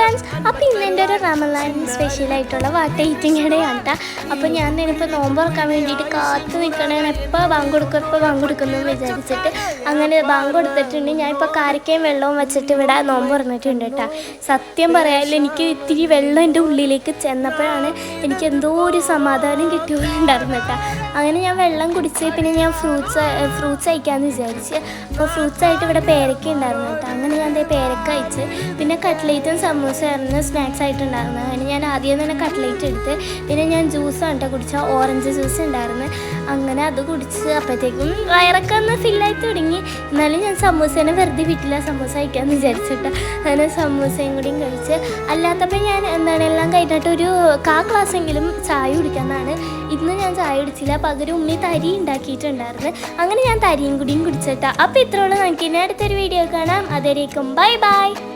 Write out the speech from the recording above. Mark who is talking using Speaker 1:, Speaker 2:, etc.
Speaker 1: Friends, അപ്പോൾ ഇന്ന് എൻ്റെ ഒരു റമളാൻ സ്പെഷ്യലായിട്ടുള്ള വാട്ട ഈറ്റിംഗ് ഇടയാണ് കേട്ടോ. അപ്പോൾ ഞാൻ ഇപ്പോൾ നോമ്പ് തുറക്കാൻ വേണ്ടിയിട്ട് കാത്തു നിൽക്കണേണ്, എപ്പോൾ ബാങ്ക് കൊടുക്കുന്നു എന്ന് വിചാരിച്ചിട്ട് അങ്ങനെ ബാങ്ക് കൊടുത്തിട്ടുണ്ട്. ഞാൻ ഇപ്പോൾ കാരക്കയും വെള്ളവും വെച്ചിട്ട് ഇവിടെ നോമ്പ് തുറന്നിട്ടുണ്ട് കേട്ടോ. സത്യം പറയാമല്ലോ, എനിക്ക് ഇത്തിരി വെള്ളം എൻ്റെ ഉള്ളിലേക്ക് ചെന്നപ്പോഴാണ് എനിക്ക് എന്തോ ഒരു സമാധാനം കിട്ടിയിട്ടുണ്ടായിരുന്നു കേട്ടോ. അങ്ങനെ ഞാൻ വെള്ളം കുടിച്ച് പിന്നെ ഞാൻ ഫ്രൂട്ട്സ് കഴിക്കാമെന്ന് വിചാരിച്ച്. അപ്പോൾ ഫ്രൂട്ട്സായിട്ട് ഇവിടെ പേരക്ക ഉണ്ടായിരുന്നു കേട്ടോ. അങ്ങനെ ഞാൻ പേരക്ക കഴിച്ച് പിന്നെ കട്ട്ലേറ്റും സമൂസയായിരുന്നു സ്നാക്സ് ആയിട്ടുണ്ടായിരുന്നു. അങ്ങനെ ഞാൻ ആദ്യം തന്നെ കട്ട്ലേറ്റ് എടുത്ത് പിന്നെ ഞാൻ ജ്യൂസാണ് കേട്ടോ കുടിച്ചാൽ, ഓറഞ്ച് ജ്യൂസ് ഉണ്ടായിരുന്നു. അങ്ങനെ അത് കുടിച്ച് അപ്പോഴത്തേക്കും വയറൊക്കെ ഒന്ന് ഫില്ലായി തുടങ്ങി. എന്നാലും ഞാൻ സമൂസേനെ വെറുതെ വിട്ടില്ല, സമൂസ കഴിക്കാമെന്ന് വിചാരിച്ചിട്ട് അങ്ങനെ സമൂസയും കൂടിയും കഴിച്ച്. അല്ലാത്തപ്പോൾ ഞാൻ എല്ലാം കഴിഞ്ഞിട്ട് ഒരു ഗ്ലാസ്സെങ്കിലും ചായ കുടിക്കാമെന്നാണ്. ഇന്ന് ഞാൻ ചായ കുടിച്ചില്ല, പകരം ഉമ്മി തരി ഉണ്ടാക്കിയിട്ടുണ്ടായിരുന്നു. അങ്ങനെ ഞാൻ തരിയും കൂടിയും കുടിച്ചിട്ടാണ്. അപ്പോൾ ഇത്രയുള്ള നമുക്ക് ഇനി അടുത്തൊരു വീഡിയോ കാണാം. അതുവരേക്കും ബൈ ബൈ.